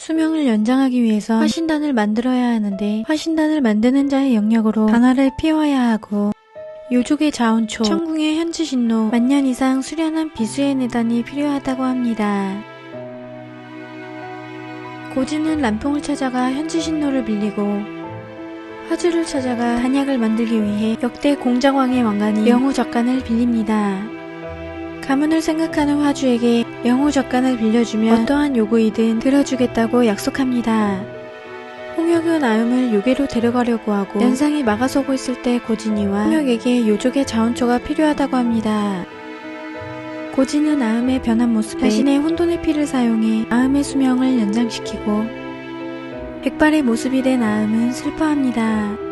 수명을 연장하기 위해서 화신단을 만들어야 하는데 화신단을 만드는 자의 영역으로 단화를 피워야 하고 요족의 자원초, 천궁의 현지신노, 만년 이상 수련한 비수의 내단이 필요하다고 합니다. 고진은 람풍을 찾아가 현지신노를 빌리고 화주를 찾아가 단약을 만들기 위해 역대 공작왕의 왕관인 영우적간을 빌립니다. 가문을 생각하는 화주에게 영우적간을 빌려주면 어떠한 요구이든 들어주겠다고 약속합니다. 홍역은 아음을 요괴로 데려가려고 하고 연상이 막아서고 있을 때 고진이와 홍역에게 요족의 자원초가 필요하다고 합니다. 고진은 아음의 변한 모습에 자신의 혼돈의 피를 사용해 아음의 수명을 연장시키고 백발의 모습이 된 아음은 슬퍼합니다.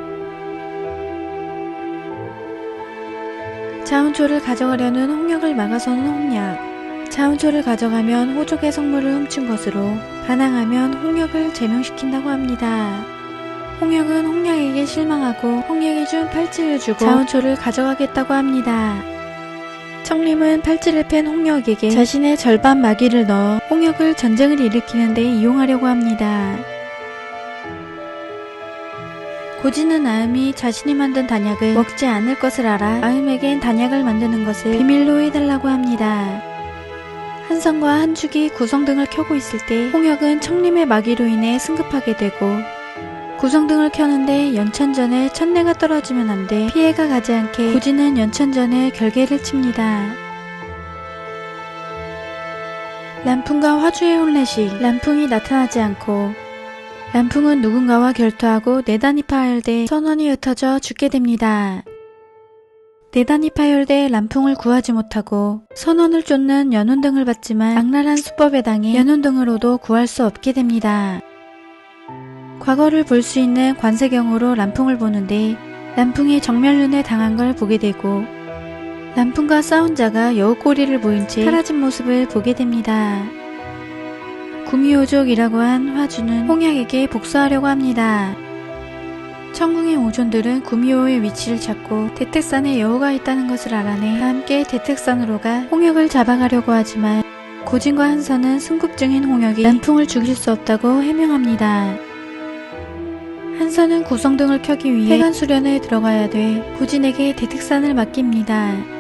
자원초를 가져가려는 홍역을 막아서는 홍약, 자원초를 가져가면 호족의 성물을 훔친 것으로 반항하면 홍역을 제명시킨다고 합니다. 홍역은 홍약에게 실망하고 홍약이 준 팔찌를 주고 자원초를 가져가겠다고 합니다. 청림은 팔찌를 팬 홍역에게 자신의 절반 마귀를 넣어 홍역을 전쟁을 일으키는 데 이용하려고 합니다. 고진은 아음이 자신이 만든 단약을 먹지 않을 것을 알아 아음에겐 단약을 만드는 것을 비밀로 해달라고 합니다. 한성과 한죽이 구성등을 켜고 있을 때 홍역은 청림의 마귀로 인해 승급하게 되고 구성등을 켜는데 연천전에 천내가 떨어지면 안 돼 피해가 가지 않게 고진은 연천전에 결계를 칩니다. 람풍과 화주의 혼례식, 람풍이 나타나지 않고 람풍은 누군가와 결투하고 내단이 파열돼 선원이 흩어져 죽게 됩니다. 내단이 파열돼 람풍을 구하지 못하고 선원을 쫓는 연운등을 받지만 악랄한 수법에 당해 연운등으로도 구할 수 없게 됩니다. 과거를 볼 수 있는 관세경으로 람풍을 보는데 람풍이 정멸눈에 당한 걸 보게 되고 람풍과 싸운 자가 여우꼬리를 보인 채 사라진 모습을 보게 됩니다. 구미오족이라고 한 화주는 홍약에게 복수하려고 합니다. 천궁의 오존들은 구미호의 위치를 찾고 대택산에 여우가 있다는 것을 알아내 함께 대택산으로 가 홍역을 잡아가려고 하지만 고진과 한선은 승급 중인 홍역이 람풍을 죽일 수 없다고 해명합니다. 한선은 구성등을 켜기 위해 해관 수련에 들어가야 돼 고진에게 대택산을 맡깁니다.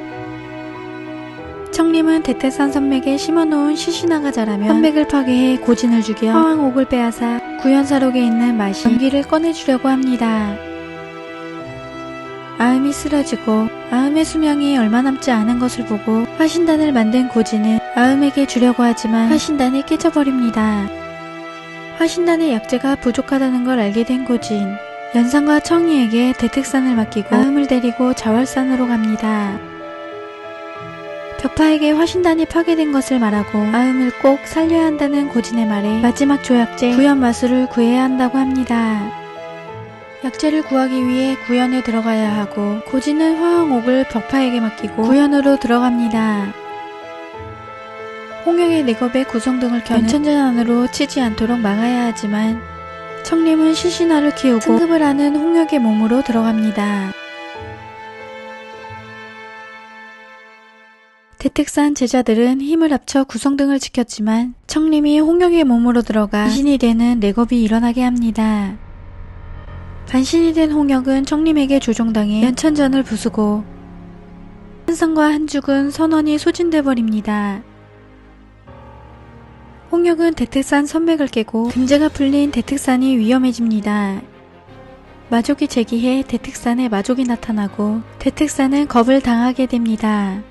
청림은 대택산 선맥에 심어놓은 시시나가 자라며 선맥을 파괴해 고진을 죽여 화왕옥을 빼앗아 구연사록에 있는 마시 연기를 꺼내주려고 합니다. 아음이 쓰러지고 아음의 수명이 얼마 남지 않은 것을 보고 화신단을 만든 고진은 아음에게 주려고 하지만 화신단이 깨져버립니다. 화신단의 약재가 부족하다는 걸 알게 된 고진, 연상과 청이에게 대택산을 맡기고 아음을 데리고 자월산으로 갑니다. 벽파에게 화신단이 파괴된 것을 말하고 아음을 꼭 살려야 한다는 고진의 말에 마지막 조약제 구연마술을 구해야 한다고 합니다. 약재를 구하기 위해 구연에 들어가야 하고 고진은 화왕옥을 벽파에게 맡기고 구연으로 들어갑니다. 홍역의 내겁에 구성등을 켜 연천전 안으로 치지 않도록 막아야 하지만 청림은 시시나를 키우고 승급을 하는 홍역의 몸으로 들어갑니다. 대택산 제자들은 힘을 합쳐 구성등을 지켰지만 청림이 홍역의 몸으로 들어가 반신이 되는 내겁이 일어나게 합니다. 반신이 된 홍역은 청림에게 조종당해 연천전을 부수고 한성과 한죽은 선원이 소진돼 버립니다. 홍역은 대택산 선맥을 깨고 금제가 풀린 대택산이 위험해집니다. 마족이 제기해 대택산에 마족이 나타나고 대택산은 겁을 당하게 됩니다.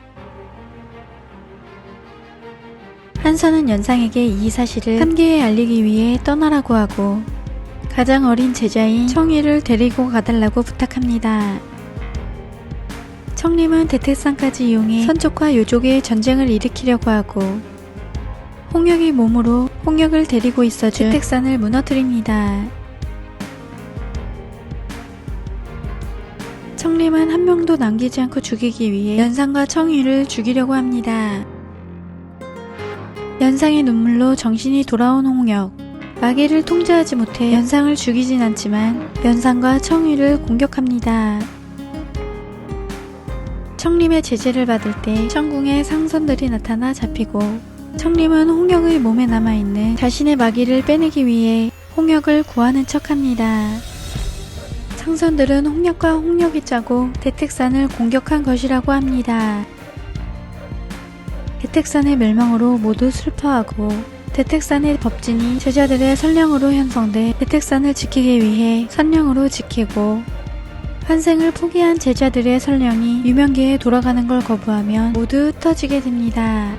한선은 연상에게 이 사실을 함계에 알리기 위해 떠나라고 하고 가장 어린 제자인 청이를 데리고 가달라고 부탁합니다. 청림은 대택산까지 이용해 선족과 요족의 전쟁을 일으키려고 하고 홍역의 몸으로 홍역을 데리고 있어준 대택산을 무너뜨립니다. 청림은 한 명도 남기지 않고 죽이기 위해 연상과 청이를 죽이려고 합니다. 연상의 눈물로 정신이 돌아온 홍역, 마귀를 통제하지 못해 연상을 죽이진 않지만 연상과 청이를 공격합니다. 청림의 제재를 받을 때 천궁의 상선들이 나타나 잡히고 청림은 홍역의 몸에 남아있는 자신의 마귀를 빼내기 위해 홍역을 구하는 척합니다. 상선들은 홍역과 홍역이 짜고 대택산을 공격한 것이라고 합니다. 대택산의 멸망으로 모두 슬퍼하고 대택산의 법진이 제자들의 선령으로 형성돼 대택산을 지키기 위해 선령으로 지키고 환생을 포기한 제자들의 선령이 유명계에 돌아가는 걸 거부하면 모두 흩어지게 됩니다.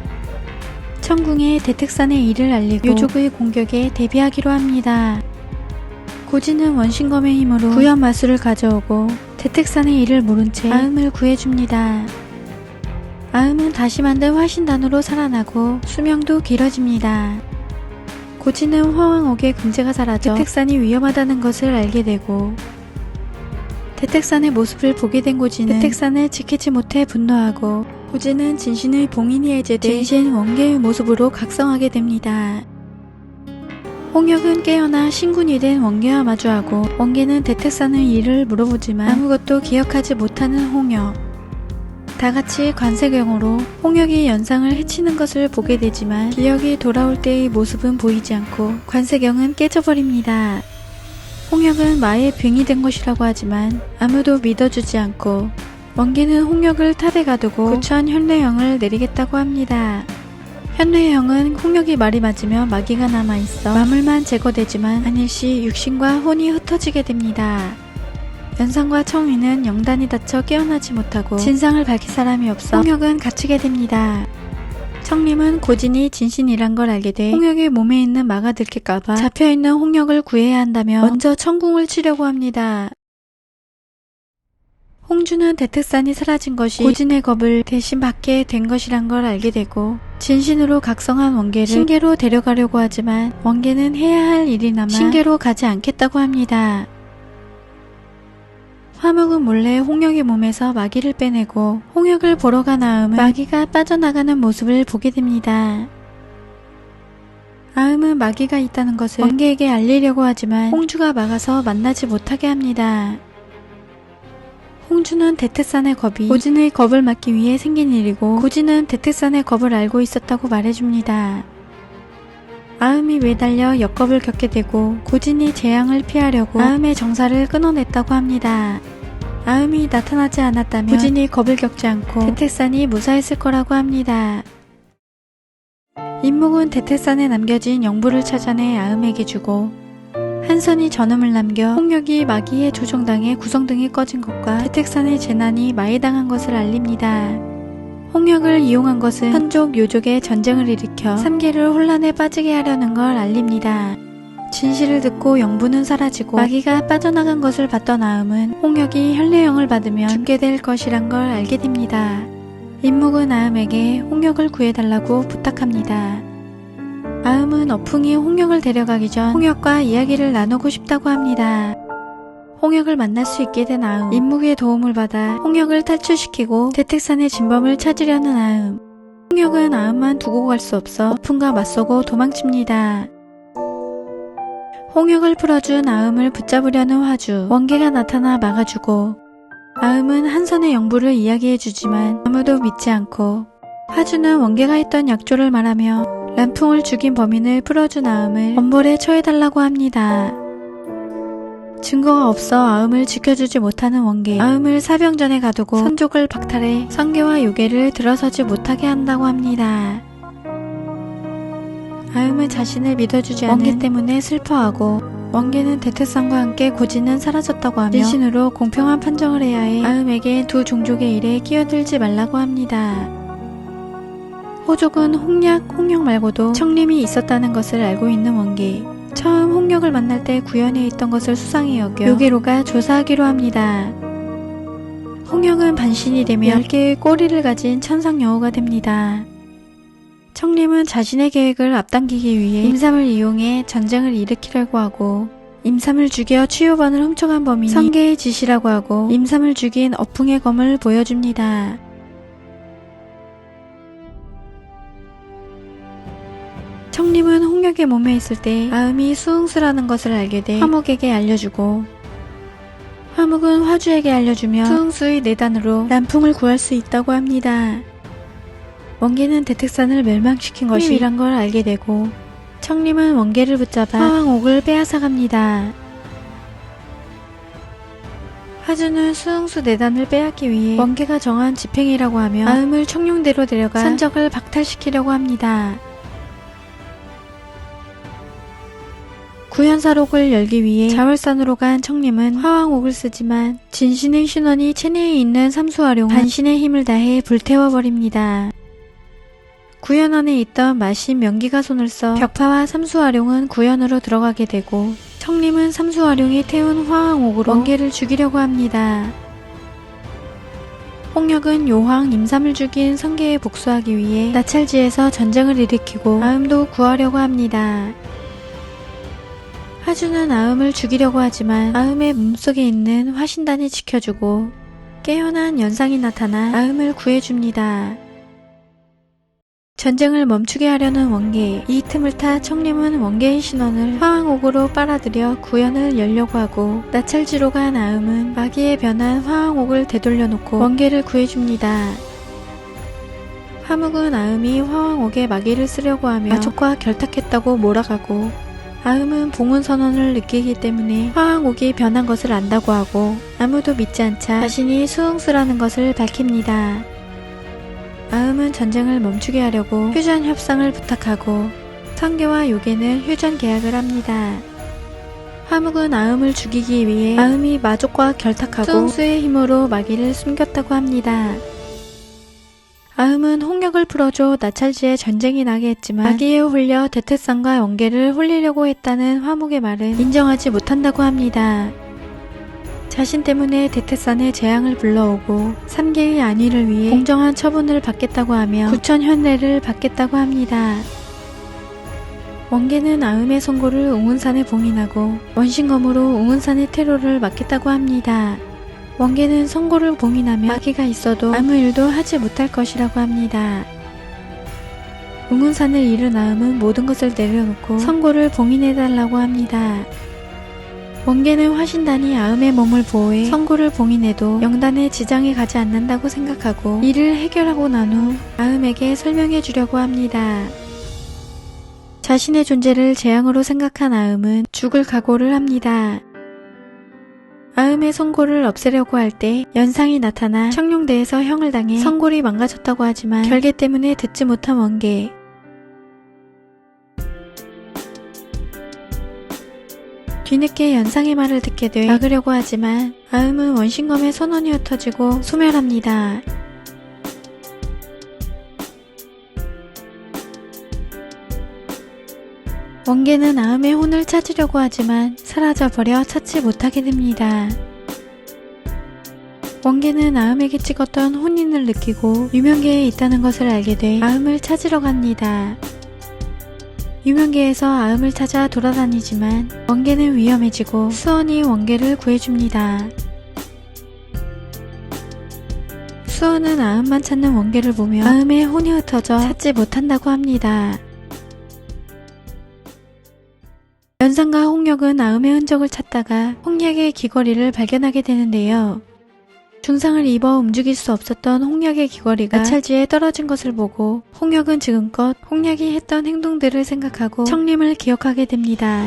청궁에 대택산의 일을 알리고 요족의 공격에 대비하기로 합니다. 고진은 원신검의 힘으로 구현 마술을 가져오고 대택산의 일을 모른 채 아음을 구해줍니다. 아음은 다시 만든 화신단으로 살아나고 수명도 길어집니다. 고진은 화왕옥의 금제가 사라져 대택산이 위험하다는 것을 알게 되고 대택산의 모습을 보게 된 고진은 대택산을 지키지 못해 분노하고 고진은 진신의 봉인이 해제돼 진신 원계의 모습으로 각성하게 됩니다. 홍역은 깨어나 신군이 된 원계와 마주하고 원계는 대택산의 일을 물어보지만 아무것도 기억하지 못하는 홍역. 다같이 관세경으로 홍역이 연상을 해치는 것을 보게 되지만 기억이 돌아올 때의 모습은 보이지 않고 관세경은 깨져버립니다. 홍역은 마의 병이 된 것이라고 하지만 아무도 믿어주지 않고 원계는 홍역을 탑에 가두고 구천 현례형을 내리겠다고 합니다. 현례형은 홍역이 말이 맞으며 마귀가 남아있어 마물만 제거되지만 안일시 육신과 혼이 흩어지게 됩니다. 연상과 청위는 영단이 다쳐 깨어나지 못하고 진상을 밝힐 사람이 없어 홍역은 갇히게 됩니다. 청림은 고진이 진신이란 걸 알게 돼 홍역의 몸에 있는 마가 들킬까봐 잡혀있는 홍역을 구해야 한다며 먼저 청궁을 치려고 합니다. 홍주는 대택산이 사라진 것이 고진의 겁을 대신 받게 된 것이란 걸 알게 되고 진신으로 각성한 원계를 신계로 데려가려고 하지만 원계는 해야 할 일이 남아 신계로 가지 않겠다고 합니다. 화목은 몰래 홍역의 몸에서 마귀를 빼내고 홍역을 보러 간 아음은 마귀가 빠져나가는 모습을 보게 됩니다. 아음은 마귀가 있다는 것을 원계에게 알리려고 하지만 홍주가 막아서 만나지 못하게 합니다. 홍주는 대택산의 겁이 고진의 겁을 막기 위해 생긴 일이고 고진은 대택산의 겁을 알고 있었다고 말해줍니다. 아음이 매달려 역겁을 겪게 되고 고진이 재앙을 피하려고 아음의 정사를 끊어냈다고 합니다. 아음이 나타나지 않았다면 고진이 겁을 겪지 않고 대택산이 무사했을 거라고 합니다. 임묵은 대택산에 남겨진 영부를 찾아내 아음에게 주고 한선이 전음을 남겨 홍역이 마귀의 조종당해 구성등이 꺼진 것과 대택산의 재난이 마해당한 것을 알립니다. 홍역을 이용한 것은 현족 요족의 전쟁을 일으켜 3계를 혼란에 빠지게 하려는 걸 알립니다. 진실을 듣고 영부는 사라지고 마귀가 빠져나간 것을 봤던 아음은 홍역이 현례형을 받으면 죽게 될 것이란 걸 알게 됩니다. 임묵은 아음에게 홍역을 구해달라고 부탁합니다. 아음은 어풍이 홍역을 데려가기 전 홍역과 이야기를 나누고 싶다고 합니다. 홍역을 만날 수 있게 된 아음, 임묵의 도움을 받아 홍역을 탈출시키고 대택산의 진범을 찾으려는 아음. 홍역은 아음만 두고 갈 수 없어 어풍과 맞서고 도망칩니다. 홍역을 풀어준 아음을 붙잡으려는 화주, 원계가 나타나 막아주고 아음은 한선의 영부를 이야기해주지만 아무도 믿지 않고 화주는 원계가 했던 약조를 말하며 란풍을 죽인 범인을 풀어준 아음을 엄벌에 처해달라고 합니다. 증거가 없어 아음을 지켜주지 못하는 원계, 아음을 사병전에 가두고 선족을 박탈해 성계와 요괴를 들어서지 못하게 한다고 합니다. 아음은 자신을 믿어주지 않은 원계 때문에 슬퍼하고 원계는 대택산과 함께 고진은 사라졌다고 하며 진신으로 공평한 판정을 해야 해 아음에게 두 종족의 일에 끼어들지 말라고 합니다. 호족은 홍약, 홍역 말고도 청림이 있었다는 것을 알고 있는 원계. 처음 홍역을 만날 때 구현해 있던 것을 수상히 여겨 요괴로가 조사하기로 합니다. 홍역은 반신이 되며 10개의 꼬리를 가진 천상여우가 됩니다. 청림은 자신의 계획을 앞당기기 위해 임삼을 이용해 전쟁을 일으키려고 하고 임삼을 죽여 치유반을 훔쳐간 범인이 성계의 짓이라고 하고 임삼을 죽인 어풍의 검을 보여줍니다. 청림은 홍역의 몸에 있을 때 아음이 수응수라는 것을 알게 돼 화목에게 알려주고 화목은 화주에게 알려주며 수응수의 내단으로 란풍을 구할 수 있다고 합니다. 원계는 대택산을 멸망시킨 것이 이란 걸 알게 되고 청림은 원계를 붙잡아 화왕옥을 빼앗아갑니다. 화주는 수흥수 4단을 빼앗기 위해 원계가 정한 집행이라고 하며 아음을 청룡대로 데려가 산적을 박탈시키려고 합니다. 구현사록을 열기 위해 자월산으로 간 청림은 화왕옥을 쓰지만 진신의 신원이 체내에 있는 삼수화룡은 반신의 힘을 다해 불태워버립니다. 구현 안에 있던 마신 명기가 손을 써 벽파와 삼수화룡은 구현으로 들어가게 되고 청림은 삼수화룡이 태운 화왕옥으로 원계를 죽이려고 합니다. 홍역은 요황 임삼을 죽인 성계에 복수하기 위해 나찰지에서 전쟁을 일으키고 아음도 구하려고 합니다. 화주는 아음을 죽이려고 하지만 아음의 몸속에 있는 화신단이 지켜주고 깨어난 연상이 나타나 아음을 구해줍니다. 전쟁을 멈추게 하려는 원계, 이 틈을 타 청림은 원계의 신원을 화왕옥으로 빨아들여 구현을 열려고 하고 나찰지로 간 아음은 마귀에 변한 화왕옥을 되돌려놓고 원계를 구해줍니다. 화묵은 아음이 화왕옥에 마귀를 쓰려고 하며 마족과 결탁했다고 몰아가고 아음은 봉은선언을 느끼기 때문에 화왕옥이 변한 것을 안다고 하고 아무도 믿지 않자 자신이 수흥수라는 것을 밝힙니다. 아음은 전쟁을 멈추게 하려고 휴전 협상을 부탁하고 성계와 요괴는 휴전 계약을 합니다. 화묵은 아음을 죽이기 위해 아음이 마족과 결탁하고 수흥수의 힘으로 마귀를 숨겼다고 합니다. 아음은 홍역을 풀어줘 나찰지에 전쟁이 나게 했지만 마귀에 홀려 대택산과 원계를 홀리려고 했다는 화묵의 말은 인정하지 못한다고 합니다. 자신 때문에 대택산의 재앙을 불러오고 3계의 안위를 위해 공정한 처분을 받겠다고 하며 9천 현례를 받겠다고 합니다. 원계는 아음의 선고를 웅은산에 봉인하고 원신검으로 웅은산의 테러를 막겠다고 합니다. 원계는 선고를 봉인하며 마귀가 있어도 아무 일도 하지 못할 것이라고 합니다. 웅은산을 잃은 아음은 모든 것을 내려놓고 선고를 봉인해달라고 합니다. 원계는 화신단이 아음의 몸을 보호해 선고를 봉인해도 영단에 지장이 가지 않는다고 생각하고 이를 해결하고 난 후 아음에게 설명해 주려고 합니다. 자신의 존재를 재앙으로 생각한 아음은 죽을 각오를 합니다. 아음의 선고를 없애려고 할 때 연상이 나타나 청룡대에서 형을 당해 선골이 망가졌다고 하지만 결계 때문에 듣지 못한 원계. 뒤늦게 연상의 말을 듣게 돼 막으려고 하지만 아음은 원신검의 선원이 흩어지고 소멸합니다. 원계는 아음의 혼을 찾으려고 하지만 사라져버려 찾지 못하게 됩니다. 원계는 아음에게 찍었던 혼인을 느끼고 유명계에 있다는 것을 알게 돼 아음을 찾으러 갑니다. 유명계에서 아음을 찾아 돌아다니지만 원계는 위험해지고 수원이 원계를 구해줍니다. 수원은 아음만 찾는 원계를 보며 아음의 혼이 흩어져 찾지 못한다고 합니다. 연상과 홍역은 아음의 흔적을 찾다가 홍약의 귀걸이를 발견하게 되는데요. 중상을 입어 움직일 수 없었던 홍약의 귀걸이가 나찰지에 떨어진 것을 보고 홍역은 지금껏 홍약이 했던 행동들을 생각하고 청림을 기억하게 됩니다.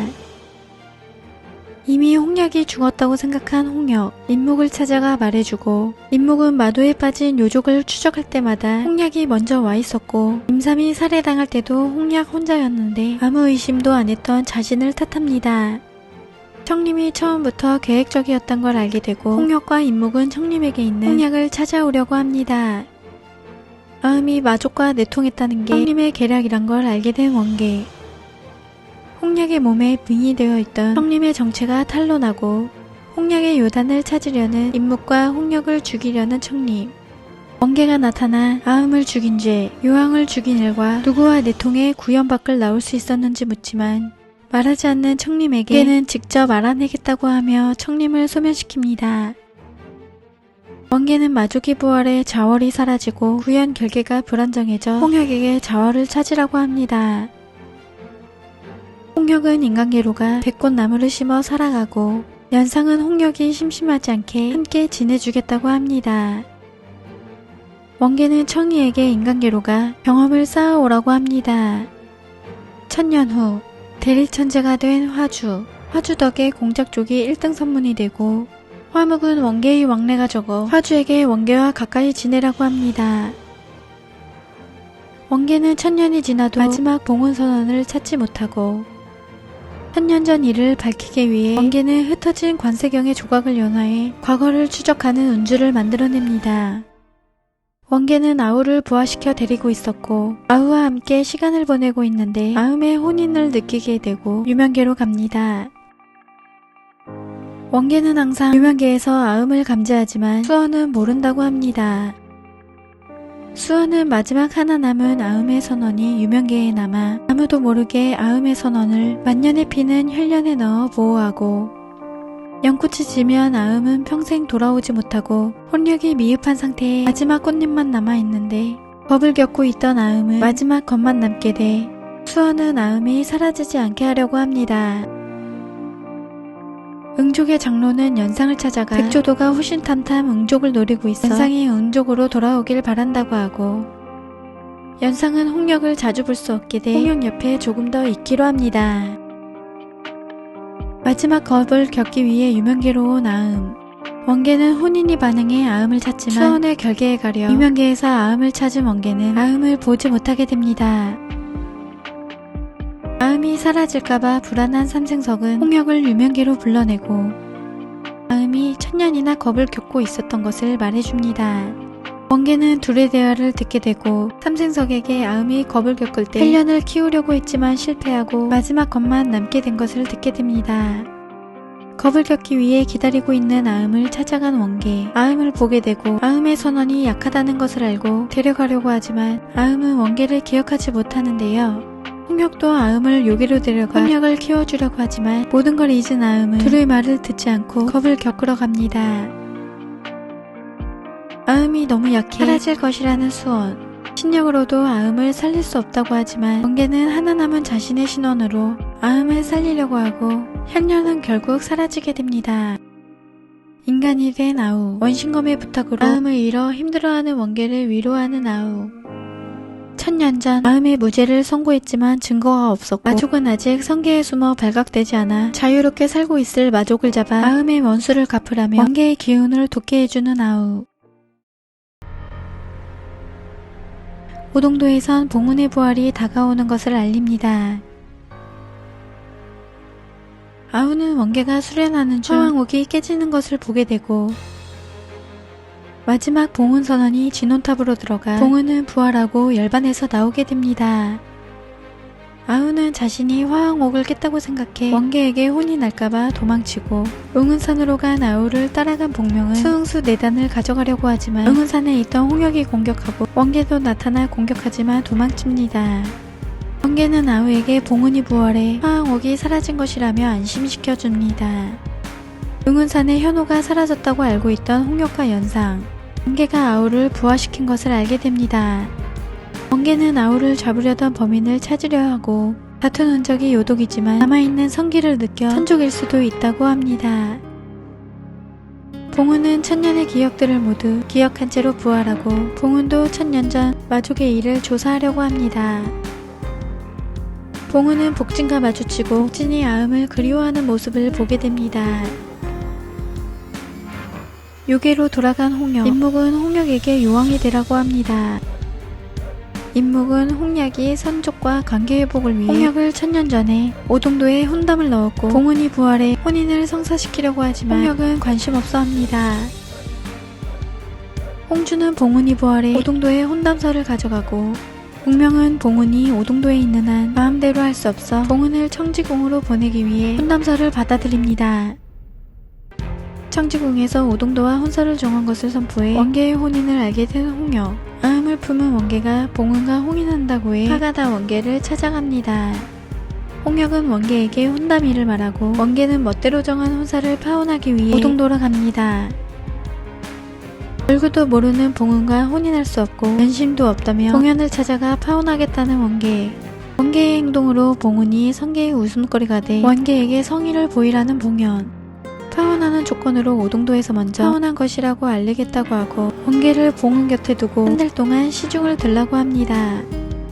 이미 홍약이 죽었다고 생각한 홍역, 임묵을 찾아가 말해주고 임묵은 마도에 빠진 요족을 추적할 때마다 홍약이 먼저 와 있었고 임삼이 살해당할 때도 홍약 혼자였는데 아무 의심도 안 했던 자신을 탓합니다. 청림이 처음부터 계획적이었던 걸 알게 되고 홍역과 임묵은 청림에게 있는 홍약을 찾아오려고 합니다. 아음이 마족과 내통했다는 게 청림의 계략이란 걸 알게 된 원계. 홍약의 몸에 빙의되어 있던 청림의 정체가 탄로나고 홍약의 요단을 찾으려는 임묵과 홍역을 죽이려는 청림. 원계가 나타나 아음을 죽인 죄, 요항을 죽인 일과 누구와 내통해 구현 밖을 나올 수 있었는지 묻지만 말하지 않는 청림에게 원계는 직접 알아내겠다고 하며 청림을 소멸시킵니다. 원계는 마족이 부활해 자월이 사라지고 구현 결계가 불안정해져 홍역에게 자월을 찾으라고 합니다. 홍역은 인간계로가 백꽃나무를 심어 살아가고 연상은 홍역이 심심하지 않게 함께 지내주겠다고 합니다. 원계는 청이에게 인간계로가 경험을 쌓아오라고 합니다. 1000년 후 대리천재가 된 화주 덕에 공작 쪽이 1등 선문이 되고 화묵은 원계의 왕래가 적어 화주에게 원계와 가까이 지내라고 합니다. 원계는 1000년이 지나도 마지막 봉헌선언을 찾지 못하고 1000년 전 일을 밝히기 위해 원계는 흩어진 관세경의 조각을 연화해 과거를 추적하는 운주를 만들어냅니다. 원계는 아우를 부화시켜 데리고 있었고 아우와 함께 시간을 보내고 있는데 아음의 혼인을 느끼게 되고 유명계로 갑니다. 원계는 항상 유명계에서 아음을 감지하지만 수어는 모른다고 합니다. 수어는 마지막 하나 남은 아음의 선원이 유명계에 남아 아무도 모르게 아음의 선원을 만년에 피는 혈련에 넣어 보호하고 연꽃이 지면 아음은 평생 돌아오지 못하고 혼력이 미흡한 상태에 마지막 꽃잎만 남아있는데 겁을 겪고 있던 아음은 마지막 것만 남게 돼 수어는 아음이 사라지지 않게 하려고 합니다. 응족의 장로는 연상을 찾아가 백조도가 후신탐탐 응족을 노리고 있어 연상이 응족으로 돌아오길 바란다고 하고 연상은 홍역을 자주 볼 수 없게 돼 홍역 옆에 조금 더 있기로 합니다. 마지막 겁을 겪기 위해 유명계로 온 아음 원계는 혼인이 반응해 아음을 찾지만 수원의 결계에 가려 유명계에서 아음을 찾은 원계는 아음을 보지 못하게 됩니다. 아음이 사라질까봐 불안한 삼생석은 홍역을 유명계로 불러내고 아음이 1000년이나 겁을 겪고 있었던 것을 말해줍니다. 원계는 둘의 대화를 듣게 되고 삼생석에게 아음이 겁을 겪을 때 헬련을 키우려고 했지만 실패하고 마지막 겁만 남게 된 것을 듣게 됩니다. 겁을 겪기 위해 기다리고 있는 아음을 찾아간 원계 아음을 보게 되고 아음의 선원이 약하다는 것을 알고 데려가려고 하지만 아음은 원계를 기억하지 못하는데요. 홍역도 아음을 요괴로 데려가 홍역을 키워주려고 하지만 모든 걸 잊은 아음은 둘의 말을 듣지 않고 겁을 겪으러 갑니다. 아음이 너무 약해 사라질 것이라는 수원 신력으로도 아음을 살릴 수 없다고 하지만 원계는 하나 남은 자신의 신원으로 아음을 살리려고 하고 혈련은 결국 사라지게 됩니다. 인간이 된 아우 원신검의 부탁으로 아음을 잃어 힘들어하는 원계를 위로하는 아우 1000년 전 아음의 무죄를 선고했지만 증거가 없었고 마족은 아직 성계에 숨어 발각되지 않아 자유롭게 살고 있을 마족을 잡아 아음의 원수를 갚으라며 원계의 기운을 돋게 해주는 아우 오동도에선 봉운의 부활이 다가오는 것을 알립니다. 아우는 원계가 수련하는 중 화왕옥이 깨지는 것을 보게 되고 마지막 봉운 선원이 진원탑으로 들어가 봉운은 부활하고 열반에서 나오게 됩니다. 아우는 자신이 화왕옥을 깼다고 생각해 원계에게 혼이 날까봐 도망치고 응은산으로 간 아우를 따라간 복명은 수응수 4단을 가져가려고 하지만 응은산에 있던 홍역이 공격하고 원계도 나타나 공격하지만 도망칩니다. 원계는 아우에게 봉운이 부활해 화왕옥이 사라진 것이라며 안심시켜줍니다. 응은산에 현호가 사라졌다고 알고 있던 홍역과 연상 원계가 아우를 부활시킨 것을 알게 됩니다. 원계는 아우를 잡으려던 범인을 찾으려 하고 다툰 흔적이 요독이지만 남아있는 성기를 느껴 천족일 수도 있다고 합니다. 봉운은 1000년의 기억들을 모두 기억한 채로 부활하고 봉운도 1000년 전 마족의 일을 조사하려고 합니다. 봉운은 복진과 마주치고 복진이 아음을 그리워하는 모습을 보게 됩니다. 요괴로 돌아간 홍역 임묵은 홍역에게 요왕이 되라고 합니다. 임묵은 홍약이 선족과 관계회복을 위해 홍역을 1000년 전에 오동도에 혼담을 넣었고 봉운이 부활해 혼인을 성사시키려고 하지만 홍역은 관심 없어 합니다. 홍주는 봉운이 부활해 오동도에 혼담서를 가져가고 공명은 봉운이 오동도에 있는 한 마음대로 할 수 없어 봉운을 청지궁으로 보내기 위해 혼담서를 받아들입니다. 청지궁에서 오동도와 혼서를 정한 것을 선포해 원계의 혼인을 알게 된 홍역 아음을 품은 원계가 봉운과 혼인한다고 해 화가 나 원계를 찾아갑니다. 홍역은 원계에게 혼담 일을 말하고 원계는 멋대로 정한 혼사를 파혼하기 위해 오동도로 갑니다. 얼굴도 모르는 봉운과 혼인할 수 없고 연심도 없다며 봉현을 찾아가 파혼하겠다는 원계 원계의 행동으로 봉운이 성계의 웃음거리가 돼 원계에게 성의를 보이라는 봉현 사원하는 조건으로 오동도에서 먼저 사원한 것이라고 알리겠다고 하고 원계를 봉은 곁에 두고 한 달 동안 시중을 들라고 합니다.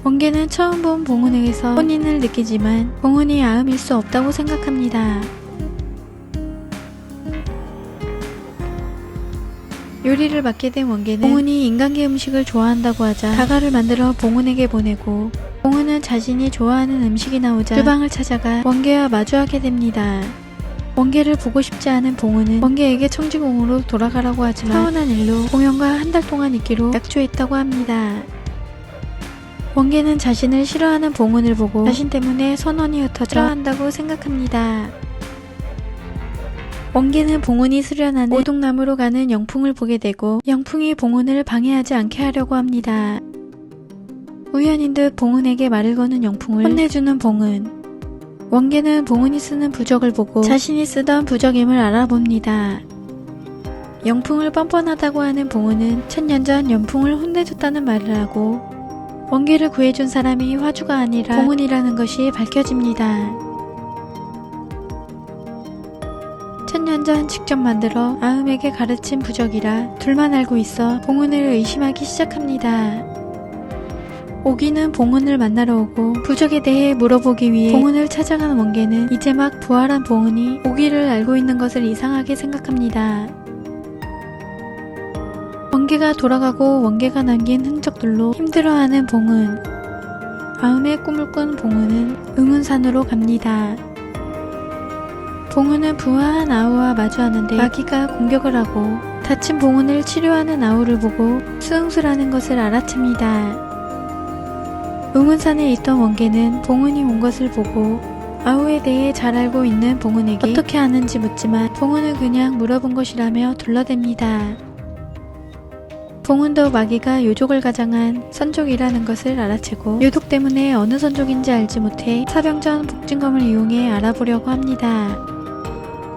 원계는 처음 본 봉은에게서 혼인을 느끼지만 봉은이 아음일 수 없다고 생각합니다. 요리를 맡게 된 원계는 봉은이 인간계 음식을 좋아한다고 하자 다가를 만들어 봉은에게 보내고 봉은은 자신이 좋아하는 음식이 나오자 주방을 찾아가 원계와 마주하게 됩니다. 원계를 보고 싶지 않은 봉은은 원계에게 청지공으로 돌아가라고 하지만 사원한 일로 봉현과 한 달 동안 있기로 약조했다고 합니다. 원계는 자신을 싫어하는 봉은을 보고 자신 때문에 선원이 흩어져 싫어한다고 생각합니다. 원계는 봉은이 수련하는 오동나무로 가는 영풍을 보게 되고 영풍이 봉은을 방해하지 않게 하려고 합니다. 우연인 듯 봉은에게 말을 거는 영풍을 혼내주는 봉은. 원계는 봉은이 쓰는 부적을 보고 자신이 쓰던 부적임을 알아봅니다. 영풍을 뻔뻔하다고 하는 봉은은 천년 전 영풍을 혼내줬다는 말을 하고 원계를 구해준 사람이 화주가 아니라 봉은이라는 것이 밝혀집니다. 천년 전 직접 만들어 아음에게 가르친 부적이라 둘만 알고 있어 봉은을 의심하기 시작합니다. 오기는 봉은을 만나러 오고 부적에 대해 물어보기 위해 봉은을 찾아간 원계는 이제 막 부활한 봉은이 오기를 알고 있는 것을 이상하게 생각합니다. 원계가 돌아가고 원계가 남긴 흔적들로 힘들어하는 봉은. 아음의 꿈을 꾼 봉은은 응은산으로 갑니다. 봉은은 부화한 아우와 마주하는데 마귀가 공격을 하고 다친 봉은을 치료하는 아우를 보고 수응수라는 것을 알아챕니다. 응은산에 있던 원계는 봉은이 온 것을 보고 아우에 대해 잘 알고 있는 봉은에게 어떻게 아는지 묻지만 봉은은 그냥 물어본 것이라며 둘러댑니다. 봉은도 마귀가 요족을 가장한 선족이라는 것을 알아채고 요독 때문에 어느 선족인지 알지 못해 사병전 복진검을 이용해 알아보려고 합니다.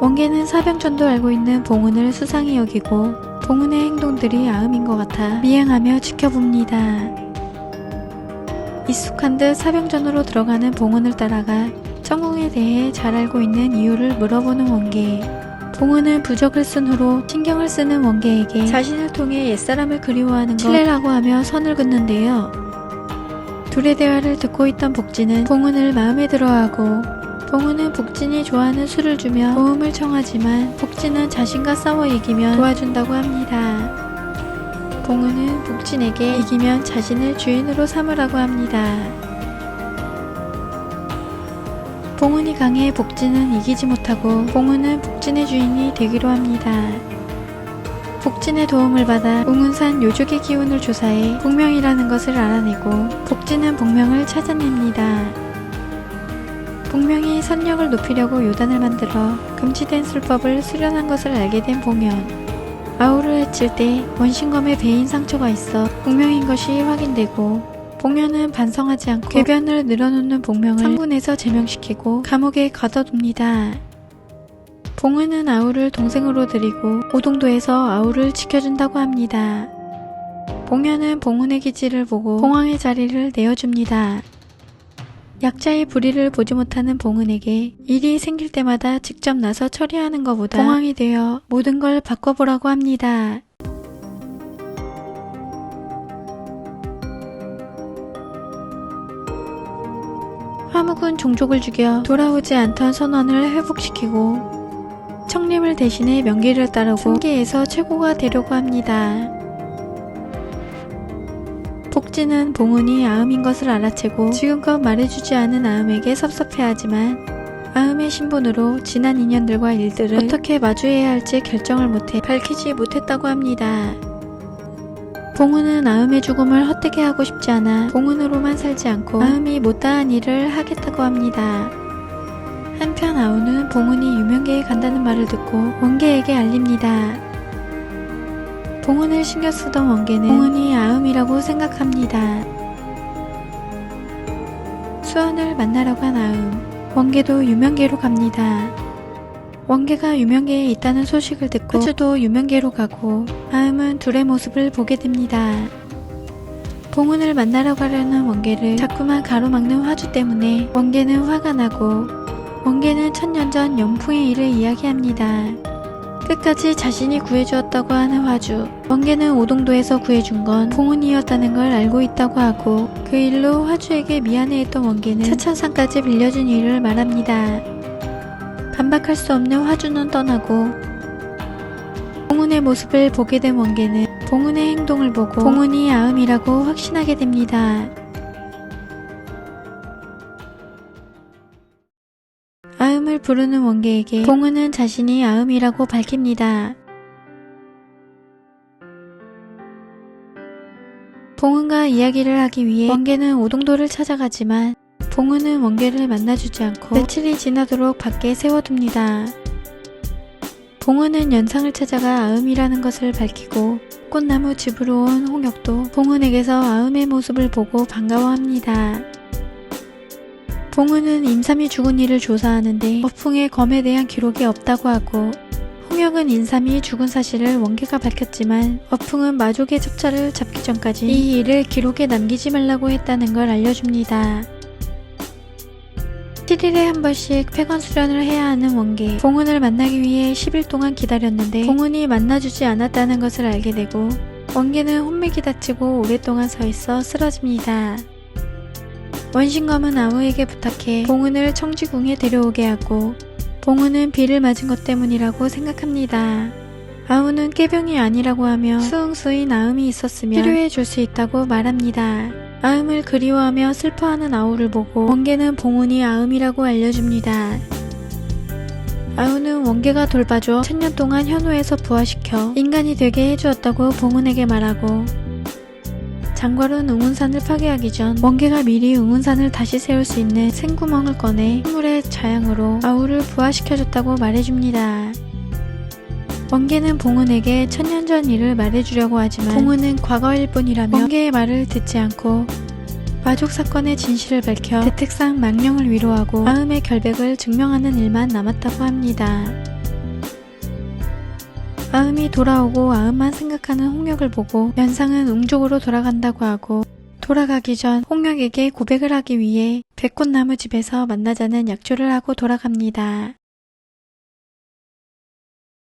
원계는 사병전도 알고 있는 봉은을 수상히 여기고 봉은의 행동들이 아음인 것 같아 미행하며 지켜봅니다. 익숙한 듯 사병전으로 들어가는 봉은을 따라가 천궁에 대해 잘 알고 있는 이유를 물어보는 원계. 봉은은 부적을 쓴 후로 신경을 쓰는 원계에게 자신을 통해 옛사람을 그리워하는 것 실례라고 하며 선을 긋는데요. 둘의 대화를 듣고 있던 복진은 봉은을 마음에 들어하고 봉은은 복진이 좋아하는 술을 주며 도움을 청하지만 복진은 자신과 싸워 이기면 도와준다고 합니다. 봉은은 복진에게 이기면 자신을 주인으로 삼으라고 합니다. 봉은이 강해 복진은 이기지 못하고 봉은은 복진의 주인이 되기로 합니다. 복진의 도움을 받아 웅은산 요족의 기운을 조사해 복명이라는 것을 알아내고 복진은 복명을 찾아냅니다. 복명이 선력을 높이려고 요단을 만들어 금지된 술법을 수련한 것을 알게 된 봉현. 아우를 해칠 때 원신검에 베인 상처가 있어 복명인 것이 확인되고 봉현은 반성하지 않고 궤변을 늘어놓는 복명을 상군에서 제명시키고 감옥에 가둬둡니다. 봉은은 아우를 동생으로 들이고 오동도에서 아우를 지켜준다고 합니다. 봉현은 봉은의 기지를 보고 봉황의 자리를 내어줍니다. 약자의 불의를 보지 못하는 봉은에게 일이 생길 때마다 직접 나서 처리하는 것보다 봉황이 되어 모든 걸 바꿔보라고 합니다. 화묵은 종족을 죽여 돌아오지 않던 선원을 회복시키고 청림을 대신해 명기를 따르고 승계에서 최고가 되려고 합니다. 복진은 봉은이 아음인 것을 알아채고 지금껏 말해주지 않은 아음에게 섭섭해하지만 아음의 신분으로 지난 인연들과 일들을 어떻게 마주해야 할지 결정을 못해 밝히지 못했다고 합니다. 봉은은 아음의 죽음을 헛되게 하고 싶지 않아 봉은으로만 살지 않고 아음이 못다한 일을 하겠다고 합니다. 한편 아우는 봉은이 유명계에 간다는 말을 듣고 원계에게 알립니다. 봉은을 신경 쓰던 원계는 봉은이 아음이라고 생각합니다. 수원을 만나러 간 아음. 원계도 유명계로 갑니다. 원계가 유명계에 있다는 소식을 듣고 화주도 유명계로 가고 아음은 둘의 모습을 보게 됩니다. 봉은을 만나러 가려는 원계를 자꾸만 가로막는 화주 때문에 원계는 화가 나고 원계는 천년 전 연풍의 일을 이야기합니다. 끝까지 자신이 구해주었다고 하는 화주. 원계는 오동도에서 구해준 건 봉은이었다는 걸 알고 있다고 하고 그 일로 화주에게 미안해했던 원계는 차천상까지 빌려준 일을 말합니다. 반박할 수 없는 화주는 떠나고 봉은의 모습을 보게 된 원계는 봉은의 행동을 보고 봉은이 아음이라고 확신하게 됩니다. 아음을 부르는 원계에게 봉은은 자신이 아음이라고 밝힙니다. 봉은과 이야기를 하기 위해 원계는 오동도를 찾아가지만 봉은은 원계를 만나주지 않고 며칠이 지나도록 밖에 세워둡니다. 봉은은 연상을 찾아가 아음이라는 것을 밝히고 꽃나무 집으로 온 홍역도 봉은에게서 아음의 모습을 보고 반가워합니다. 봉은은 임삼이 죽은 일을 조사하는데 어풍에 검에 대한 기록이 없다고 하고 홍역은 임삼이 죽은 사실을 원계가 밝혔지만 어풍은 마족의 첩자를 잡기 전까지 이 일을 기록에 남기지 말라고 했다는 걸 알려줍니다. 7일에 한 번씩 폐관 수련을 해야 하는 원계. 봉은을 만나기 위해 10일 동안 기다렸는데 봉은이 만나주지 않았다는 것을 알게 되고 원계는 혼맥이 다치고 오랫동안 서 있어 쓰러집니다. 원신검은 아우에게 부탁해 봉은을 청지궁에 데려오게 하고 봉은은 비를 맞은 것 때문이라고 생각합니다. 아우는 깨병이 아니라고 하며 수흥수인 아음이 있었으면 치료해 줄 수 있다고 말합니다. 아음을 그리워하며 슬퍼하는 아우를 보고 원계는 봉은이 아음이라고 알려줍니다. 아우는 원계가 돌봐줘 천년 동안 현호에서 부화시켜 인간이 되게 해주었다고 봉은에게 말하고 장괄은 웅운산을 파괴하기 전 원계가 미리 웅운산을 다시 세울 수 있는 생구멍을 꺼내 식물의 자양으로 아우를 부화시켜줬다고 말해줍니다. 원계는 봉은에게 천년 전 일을 말해주려고 하지만 봉은은 과거일 뿐이라며 원계의 말을 듣지 않고 마족 사건의 진실을 밝혀 대택상 망령을 위로하고 아음의 결백을 증명하는 일만 남았다고 합니다. 아음이 돌아오고 아음만 생각하는 홍역을 보고 연상은 웅족으로 돌아간다고 하고 돌아가기 전 홍역에게 고백을 하기 위해 백꽃나무 집에서 만나자는 약조를 하고 돌아갑니다.